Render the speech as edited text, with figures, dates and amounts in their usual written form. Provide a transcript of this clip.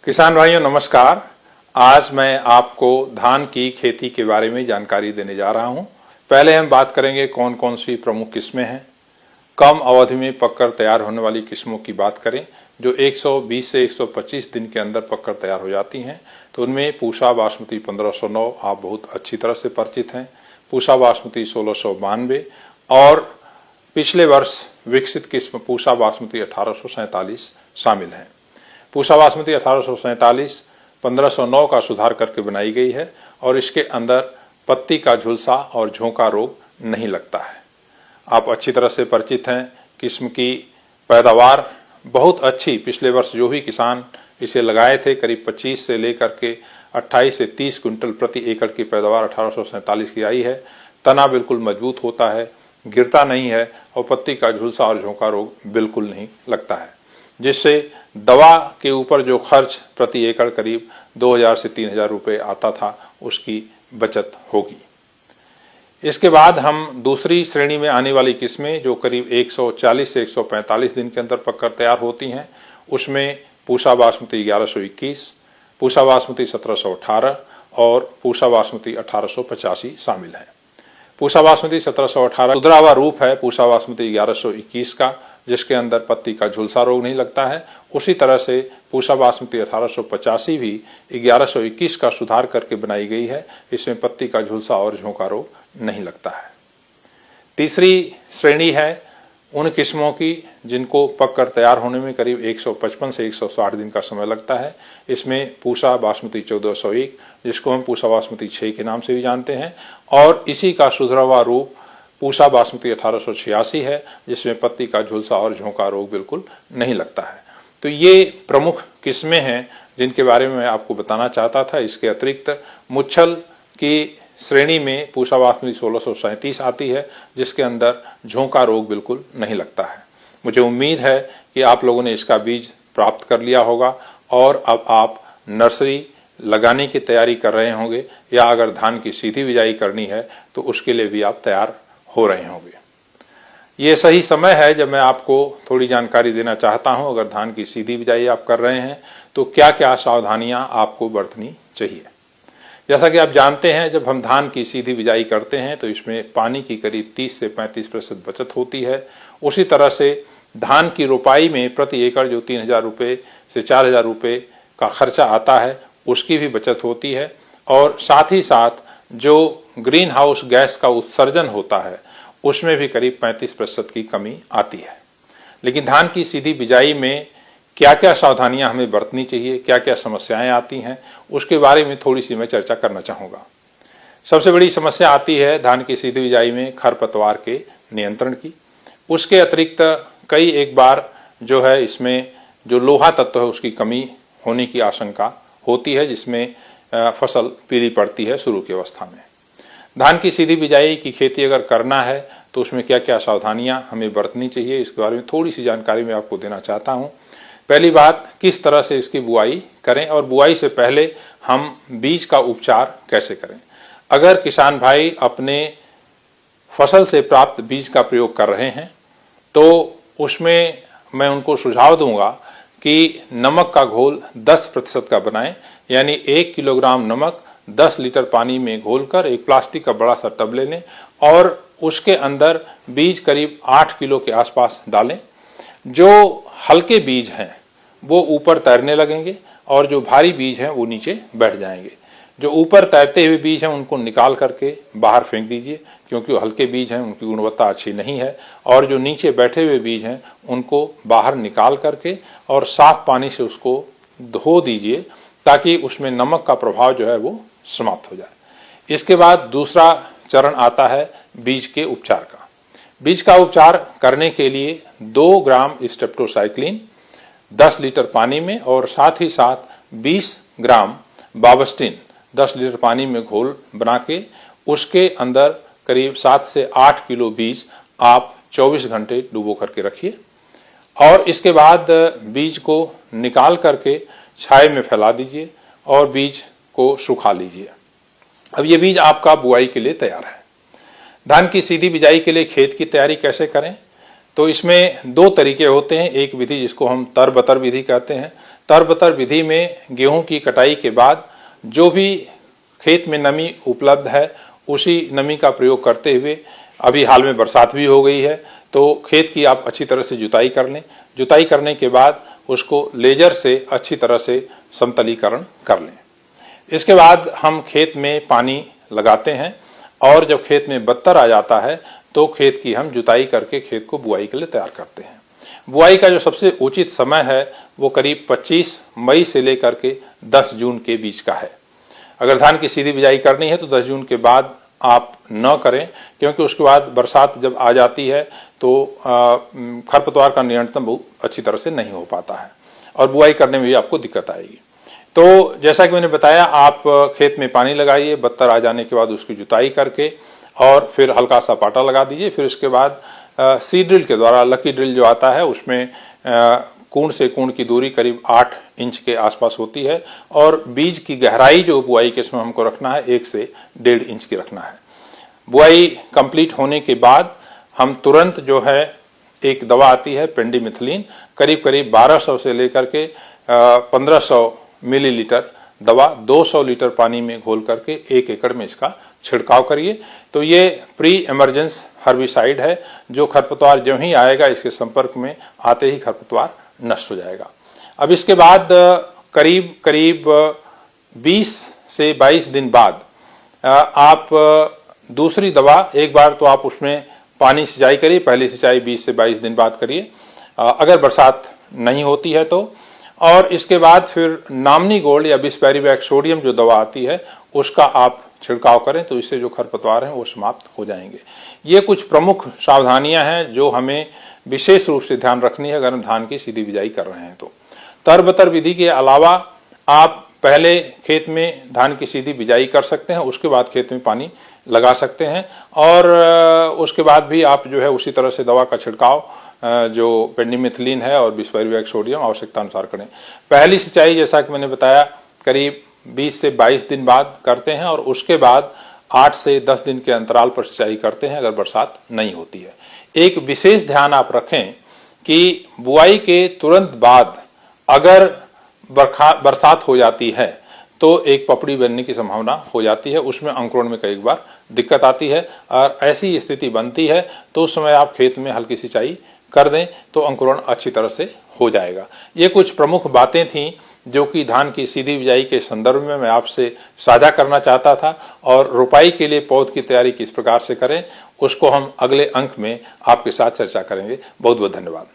किसान भाइयों नमस्कार। आज मैं आपको धान की खेती के बारे में जानकारी देने जा रहा हूं। पहले हम बात करेंगे कौन कौन सी प्रमुख किस्में हैं। कम अवधि में पककर तैयार होने वाली किस्मों की बात करें जो 120 से 125 दिन के अंदर पककर तैयार हो जाती हैं, तो उनमें पूसा बासमती 1509 आप बहुत अच्छी तरह से परिचित हैं, पूसा बासमती 1692 और पिछले वर्ष विकसित किस्म पूसा बासमती 1847 शामिल हैं। पूसा बासमती 1847 1509 का सुधार करके बनाई गई है और इसके अंदर पत्ती का झुलसा और झोंका रोग नहीं लगता है। आप अच्छी तरह से परिचित हैं। किस्म की पैदावार बहुत अच्छी, पिछले वर्ष जो भी किसान इसे लगाए थे करीब 25 से लेकर के 28 से 30 क्विंटल प्रति एकड़ की पैदावार 1847 की आई है। तना बिल्कुल मजबूत होता है, गिरता नहीं है और पत्ती का झुलसा और झोंका रोग बिल्कुल नहीं लगता है, जिससे दवा के ऊपर जो खर्च प्रति एकड़ करीब 2000 से 3000 रुपये आता था उसकी बचत होगी। इसके बाद हम दूसरी श्रेणी में आने वाली किस्में जो करीब 140 से 145 दिन के अंदर पककर तैयार होती हैं, उसमें पूसा बासमती 1121, पूसा बासमती 1718 और पूसा बासमती 1885 शामिल हैं। पूसा बासमती 1718 उधरा हुआ रूप है पूसा बासमती 1121 का, जिसके अंदर पत्ती का झुलसा रोग नहीं लगता है। उसी तरह से पूसा बासमती 1885 भी 1121 का सुधार करके बनाई गई है, इसमें पत्ती का झुलसा और झोंका रोग नहीं लगता है। तीसरी श्रेणी है उन किस्मों की जिनको पककर तैयार होने में करीब 155 से 160 दिन का समय लगता है। इसमें पूसा बासमती 1401, जिसको हम पूसा बासमती 6 के नाम से भी जानते हैं, और इसी का सुधरा हुआ रूप पूसा बासमती 1886 है, जिसमें पत्ती का झुलसा और झोंका रोग बिल्कुल नहीं लगता है। तो ये प्रमुख किस्में हैं जिनके बारे में मैं आपको बताना चाहता था। इसके अतिरिक्त मुच्छल की श्रेणी में पूसा बासमती 1637 आती है, जिसके अंदर झोंका रोग बिल्कुल नहीं लगता है। मुझे उम्मीद है कि आप लोगों ने इसका बीज प्राप्त कर लिया होगा और अब आप नर्सरी लगाने की तैयारी कर रहे होंगे, या अगर धान की सीधी बिजाई करनी है तो उसके लिए भी आप तैयार हो रहे होंगे। ये सही समय है जब मैं आपको थोड़ी जानकारी देना चाहता हूं। अगर धान की सीधी बिजाई आप कर रहे हैं तो क्या क्या सावधानियां आपको बरतनी चाहिए। जैसा कि आप जानते हैं, जब हम धान की सीधी बिजाई करते हैं तो इसमें पानी की करीब 30 से 35% बचत होती है। उसी तरह से धान की रोपाई में प्रति एकड़ जो 3000 रुपये से 4000 रुपये का खर्चा आता है उसकी भी बचत होती है, और साथ ही साथ जो ग्रीन हाउस गैस का उत्सर्जन होता है उसमें भी करीब 35% की कमी आती है। लेकिन धान की सीधी बिजाई में क्या क्या सावधानियां हमें बरतनी चाहिए, क्या क्या समस्याएं आती हैं, उसके बारे में थोड़ी सी मैं चर्चा करना चाहूँगा। सबसे बड़ी समस्या आती है धान की सीधी बिजाई में खरपतवार के नियंत्रण की। उसके अतिरिक्त कई एक बार जो है इसमें जो लोहा तत्व है उसकी कमी होने की आशंका होती है, जिसमें फसल पीली पड़ती है शुरू की अवस्था में। धान की सीधी बिजाई की खेती अगर करना है तो उसमें क्या क्या सावधानियां हमें बरतनी चाहिए, इसके बारे में थोड़ी सी जानकारी मैं आपको देना चाहता हूं। पहली बात, किस तरह से इसकी बुआई करें और बुआई से पहले हम बीज का उपचार कैसे करें। अगर किसान भाई अपने फसल से प्राप्त बीज का प्रयोग कर रहे हैं तो उसमें मैं उनको सुझाव दूंगा कि नमक का घोल 10% का बनाएं, यानी 1 किलोग्राम नमक 10 लीटर पानी में घोलकर एक प्लास्टिक का बड़ा सा टब ले लें और उसके अंदर बीज करीब 8 किलो के आसपास डालें। जो हल्के बीज हैं वो ऊपर तैरने लगेंगे और जो भारी बीज हैं वो नीचे बैठ जाएंगे। जो ऊपर तैरते हुए बीज हैं उनको निकाल करके बाहर फेंक दीजिए, क्योंकि हल्के बीज हैं उनकी गुणवत्ता अच्छी नहीं है, और जो नीचे बैठे हुए बीज हैं उनको बाहर निकाल करके और साफ पानी से उसको धो दीजिए ताकि उसमें नमक का प्रभाव जो है वो समाप्त हो जाए। इसके बाद दूसरा चरण आता है बीज के उपचार का। बीज का उपचार करने के लिए 2 ग्राम स्टेप्टोसाइक्लिन 10 लीटर पानी में और साथ ही साथ 20 ग्राम बावस्टिन 10 लीटर पानी में घोल बना के उसके अंदर करीब 7 से 8 किलो बीज आप 24 घंटे डुबो करके रखिए, और इसके बाद बीज को निकाल करके छाये में फैला दीजिए और बीज को सुखा लीजिए। अब ये बीज आपका बुआई के लिए तैयार है। धान की सीधी बिजाई के लिए खेत की तैयारी कैसे करें, तो इसमें 2 तरीके होते हैं। एक विधि जिसको हम तर बतर विधि कहते हैं, तरबतर विधि में गेहूं की कटाई के बाद जो भी खेत में नमी उपलब्ध है उसी नमी का प्रयोग करते हुए, अभी हाल में बरसात भी हो गई है तो खेत की आप अच्छी तरह से जुताई कर लें। जुताई करने के बाद उसको लेजर से अच्छी तरह से समतलीकरण कर लें। इसके बाद हम खेत में पानी लगाते हैं और जब खेत में बत्तर आ जाता है तो खेत की हम जुताई करके खेत को बुआई के लिए तैयार करते हैं। बुआई का जो सबसे उचित समय है वो करीब 25 मई से लेकर के 10 जून के बीच का है। अगर धान की सीधी बिजाई करनी है तो 10 जून के बाद आप न करें, क्योंकि उसके बाद बरसात जब आ जाती है तो खरपतवार का नियंत्रण बहुत अच्छी तरह से नहीं हो पाता है और बुआई करने में भी आपको दिक्कत आएगी। तो जैसा कि मैंने बताया, आप खेत में पानी लगाइए, बत्तर आ जाने के बाद उसकी जुताई करके और फिर हल्का सा पाटा लगा दीजिए। फिर उसके बाद सीड ड्रिल के द्वारा, लकी ड्रिल जो आता है उसमें कूंड से कूंड की दूरी करीब 8 इंच के आसपास होती है और बीज की गहराई जो बुआई के समय हमको रखना है 1 से 1.5 इंच की रखना है। बुआई कंप्लीट होने के बाद हम तुरंत जो है एक दवा आती है पेंडिमिथिलिन, करीब करीब 1200 से लेकर के 1500 मिलीलीटर दवा 200 लीटर पानी में घोल करके 1 एकड़ में इसका छिड़काव करिए। तो ये प्री इमरजेंस हर्बिसाइड है जो खरपतवार जो ही आएगा इसके संपर्क में आते ही खरपतवार नष्ट हो जाएगा। अब इसके बाद करीब करीब 20 से 22 दिन बाद आप दूसरी दवा, एक बार तो आप उसमें पानी सिंचाई करिए, पहली सिंचाई 20 से 22 दिन बाद करिए अगर बरसात नहीं होती है तो। और इसके बाद फिर नामनी गोल्ड या बिस्पेरिवैक्स सोडियम जो दवा आती है उसका आप छिड़काव करें तो इससे जो खरपतवार हैं वो समाप्त हो जाएंगे। ये कुछ प्रमुख सावधानियां हैं जो हमें विशेष रूप से ध्यान रखनी है अगर हम धान की सीधी बिजाई कर रहे हैं तो। तरबतर विधि के अलावा आप पहले खेत में धान की सीधी बिजाई कर सकते हैं, उसके बाद खेत में पानी लगा सकते हैं और उसके बाद भी आप जो है उसी तरह से दवा का छिड़काव जो पेंडिमिथिलिन है और बिस्पेरिवैक्स सोडियम आवश्यकता अनुसार करें। पहली सिंचाई जैसा कि मैंने बताया करीब 20 से 22 दिन बाद करते हैं और उसके बाद 8 से 10 दिन के अंतराल पर सिंचाई करते हैं अगर बरसात नहीं होती है। एक विशेष ध्यान आप रखें कि बुआई के तुरंत बाद अगर बरसात हो जाती है तो एक पपड़ी बनने की संभावना हो जाती है, उसमें अंकुरण में कई बार दिक्कत आती है और ऐसी स्थिति बनती है तो उस समय आप खेत में हल्की सिंचाई कर दें तो अंकुरण अच्छी तरह से हो जाएगा। ये कुछ प्रमुख बातें थीं जो कि धान की सीधी बिजाई के संदर्भ में मैं आपसे साझा करना चाहता था और रोपाई के लिए पौध की तैयारी किस प्रकार से करें उसको हम अगले अंक में आपके साथ चर्चा करेंगे। बहुत बहुत धन्यवाद।